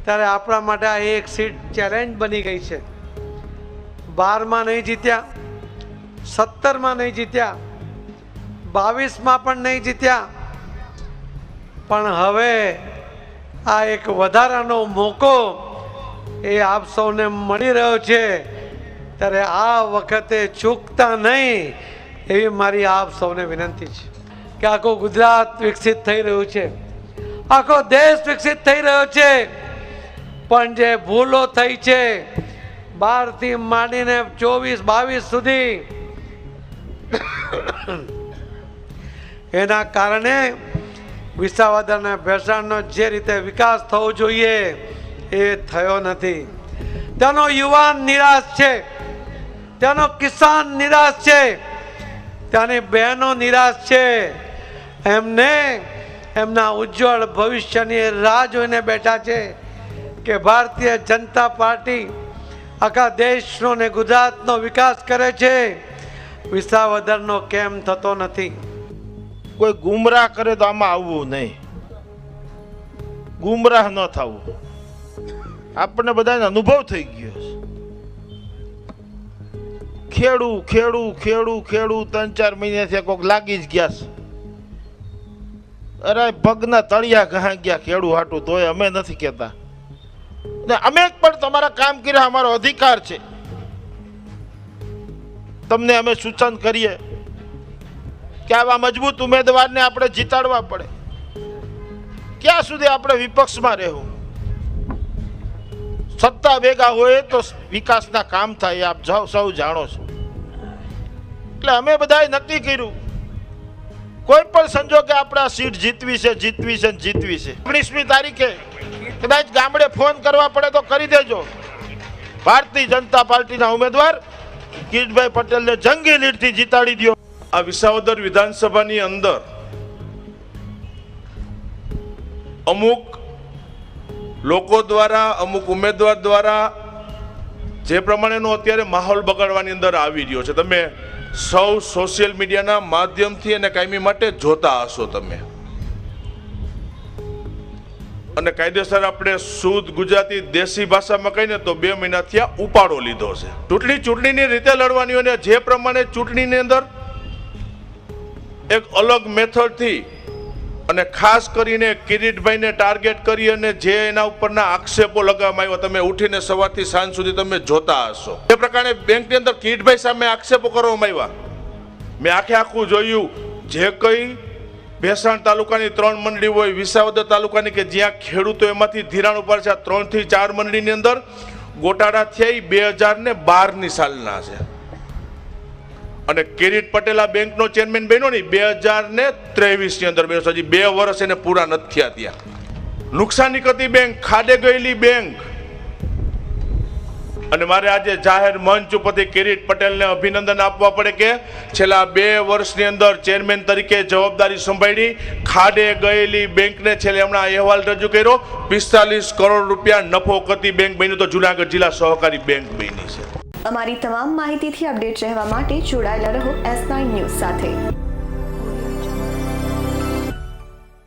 ત્યારે આપણા માટે આ એક સીટ ચેલેન્જ બની ગઈ છે। 12માં નહીં જીત્યા, 17માં નહીં જીત્યા, 22માં પણ નહીં જીત્યા, પણ હવે આ એક વધારાનો મોકો એ આપ સૌને મળી રહ્યો છે। ત્યારે આ વખતે ચૂકતા નહીં એવી મારી આપ સૌને વિનંતી છે કે આખું ગુજરાત વિકસિત થઈ રહ્યું છે, આખો દેશ વિકસિત થઈ રહ્યો છે, પણ જે ભૂલો થઈ છે 12 થી માંડીને 24-22 સુધી એના કારણે વિસાવદર અને ભેસાણનો જે રીતે વિકાસ થવો જોઈએ એ થયો નથી। ત્યાંનો યુવાન નિરાશ છે, ત્યાંનો કિસાન નિરાશ છે, ત્યાંની બહેનો નિરાશ છે। એમને એમના ઉજ્જવળ ભવિષ્યની રાહ જોઈને બેઠા છે કે ભારતીય જનતા પાર્ટી આખા દેશનો ને ગુજરાતનો વિકાસ કરે છે, વિસાવદરનો કેમ થતો નથી। કોઈ ગુમરાહ કરે તો આમાં આવવું નહીં, ગુમરાહ ન થવું। આપણને બધાને અનુભવ થઈ ગયો છે। ખેડૂ 3-4 મહિનાથી કોઈક લાગી જ ગયા છે। અરે પગના તળિયા ઘા ગયા ખેડૂ હાટું, તોય અમે નથી કહેતા ને અમે પણ તમારા કામ કર્યા, અમારો અધિકાર છે। તમને અમે સૂચન કરીએ કે આવા મજબૂત ઉમેદવારને આપણે જીતાડવા પડે। ક્યાં સુધી આપણે વિપક્ષમાં રહેવું? સત્તા ભેગા હોય તો વિકાસના કામ થાય, આપ સૌ જાણો છો। એટલે અમે બધાએ નક્કી કર્યું કોઈ પણ સંજોગે આપણે આ સીટ જીતવી છે। 19મી તારીખે કદાચ ગામડે ફોન કરવા પડે તો કરી દેજો। ભારતીય જનતા પાર્ટીના ઉમેદવાર કિરીટભાઈ પટેલને જંગી લીડથી જીતાડી દો। આ વિસાવદર વિધાનસભાની અંદર અમુક લોકો દ્વારા, અમુક ઉમેદવાર દ્વારા જે પ્રમાણેનો અત્યારે માહોલ બગાડવાની અંદર આવી રહ્યો છે, તમે સૌ સોશિયલ મીડિયાના માધ્યમથી અને કાયમી માટે જોતા હશો તમે। અને કાયદેસર આપણે શુદ્ધ ગુજરાતી દેશી ભાષામાં કહીને તો 2 મહિનાથી આ ઉપાડો લીધો છે। ચૂંટણીની રીતે લડવાની અને જે પ્રમાણે ચૂંટણીની અંદર એક અલગ મેથડથી અને ખાસ કરીને કિરીટભાઈને ટાર્ગેટ કરી અને જે એના ઉપરના આક્ષેપો લગાવવામાં આવ્યા, તમે ઉઠીને સવારથી સાંજ સુધી તમે જોતા હશો। એ પ્રકારે બેંકની અંદર કિરીટભાઈ સામે આક્ષેપો કરવામાં આવ્યા। મેં આખું જોયું, જે કઈ ભેસાણ તાલુકાની 3 મંડળી હોય, વિસાવદર તાલુકાની કે જ્યાં ખેડૂતો એમાંથી ધિરાણ ઉપાડે છે, આ 3 થી 4 મંડળીની અંદર ગોટાળા થયા 2012ની સાલના છે। અને કિરીટ પટેલ આ બેંકનો ચેરમેન બન્યો ને 2023ની અંદર બન્યો, હજી 2 વર્ષ એને પૂરા નથી થયા। ત્યાં નુકસાની કરતી બેંક, ખાડે ગયેલી બેંક। અને મારે આજે જાહેર મંચ ઉપરથી કિરીટ પટેલને અભિનંદન આપવા પડે કે છેલ્લા 2 વર્ષની અંદર ચેરમેન તરીકે જવાબદારી સંભાળી ખાડે ગયેલી બેંકને છેલ્લે હમણાં અહેવાલ રજૂ કર્યો, 45 કરોડ રૂપિયા નફો કરતી બેંક બની, તો જુનાગઢ જિલ્લા સહકારી બેંક બની છે। અમારી તમામ માહિતીથી અપડેટ રહેવા માટે જોડાયેલા રહો S9 ન્યૂઝ સાથે।